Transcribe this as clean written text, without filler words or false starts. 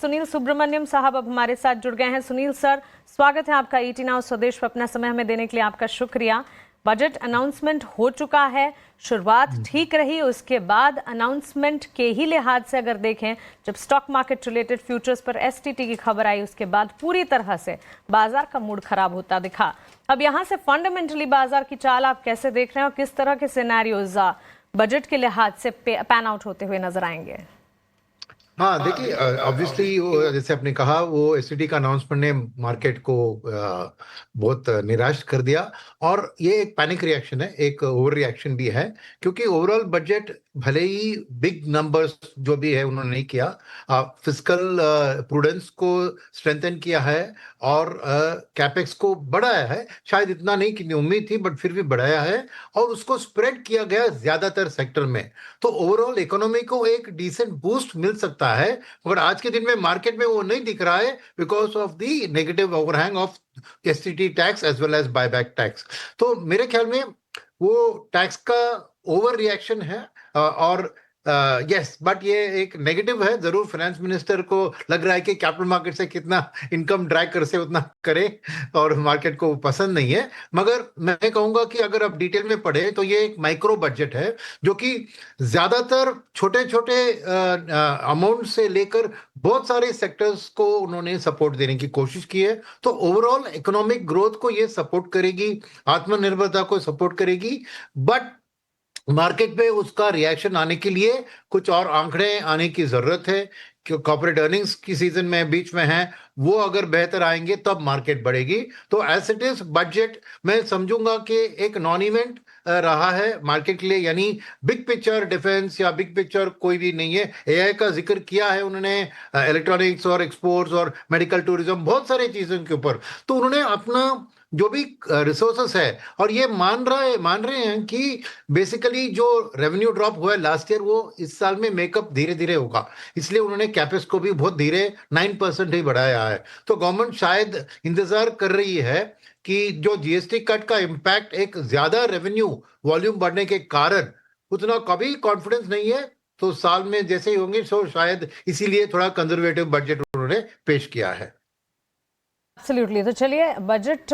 सुनील सुब्रमण्यम साहब अब हमारे साथ जुड़ गए हैं। सुनील सर, स्वागत है आपका ईटी नाउ स्वदेश पर। अपना समय हमें देने के लिए आपका शुक्रिया। बजट अनाउंसमेंट हो चुका है, शुरुआत ठीक रही, उसके बाद अनाउंसमेंट के ही लिहाज से अगर देखें, जब स्टॉक मार्केट रिलेटेड फ्यूचर्स पर एसटीटी की खबर आई, उसके बाद पूरी तरह से बाजार का मूड खराब होता दिखा। अब यहाँ से फंडामेंटली बाजार की चाल आप कैसे देख रहे हैं और किस तरह के सिनेरियोज बजट के लिहाज से पैन आउट होते हुए नजर आएंगे? हाँ, देखिए, ऑब्वियसली वो जैसे आपने कहा, वो एसटीटी का अनाउंसमेंट ने मार्केट को बहुत निराश कर दिया। और ये एक पैनिक रिएक्शन है, एक ओवर रिएक्शन भी है, क्योंकि ओवरऑल बजट भले ही बिग नंबर्स जो भी है उन्होंने नहीं किया, फिस्कल प्रूडेंस को स्ट्रेंथन किया है और कैपेक्स को बढ़ाया है। शायद इतना नहीं कि उम्मीद थी, बट फिर भी बढ़ाया है और उसको स्प्रेड किया गया ज्यादातर सेक्टर में। तो ओवरऑल इकोनॉमी को एक डिसेंट बूस्ट मिल सकता है, मगर आज के दिन में मार्केट में वो नहीं दिख रहा है because of the negative overhang of STT tax as well as buyback tax. तो मेरे ख्याल में वो टैक्स का ओवर रिएक्शन है। और यस, बट ये एक नेगेटिव है जरूर। फाइनेंस मिनिस्टर को लग रहा है कि कैपिटल मार्केट से कितना इनकम ड्रैग कर से उतना करे, और मार्केट को पसंद नहीं है। मगर मैं कहूंगा कि अगर आप डिटेल में पढ़े तो ये एक माइक्रो बजट है, जो कि ज्यादातर छोटे छोटे अमाउंट से लेकर बहुत सारे सेक्टर्स को उन्होंने सपोर्ट देने की कोशिश की है। तो ओवरऑल इकोनॉमिक ग्रोथ को ये सपोर्ट करेगी, आत्मनिर्भरता को सपोर्ट करेगी। बट मार्केट में उसका रिएक्शन आने के लिए कुछ और आंकड़े आने की जरूरत है, कि कॉर्पोरेट अर्निंग्स की सीजन में बीच में है, वो अगर बेहतर आएंगे तब मार्केट बढ़ेगी। तो एज इट इज बजट मैं समझूंगा कि एक नॉन इवेंट रहा है मार्केट के लिए, यानी बिग पिक्चर डिफेंस या बिग पिक्चर कोई भी नहीं है। एआई का जिक्र किया है उन्होंने, इलेक्ट्रॉनिक्स और एक्सपोर्ट्स और मेडिकल टूरिज्म, बहुत सारी चीजों के ऊपर। तो उन्होंने अपना जो भी रिसोर्सेस है, और ये मान रहे हैं कि बेसिकली जो रेवेन्यू ड्रॉप हुआ है लास्ट ईयर, वो इस साल में मेकअप धीरे धीरे होगा। इसलिए उन्होंने कैपेक्स को भी बहुत धीरे 9% ही बढ़ाया है। तो गवर्नमेंट शायद इंतजार कर रही है कि जो जीएसटी कट का इम्पैक्ट एक ज्यादा रेवेन्यू वॉल्यूम बढ़ने के कारण उतना कभी कॉन्फिडेंस नहीं है, तो साल में जैसे ही होंगे, सो शायद इसीलिए थोड़ा कंजर्वेटिव बजट उन्होंने पेश किया है। एब्सोल्युटली। तो चलिए, बजट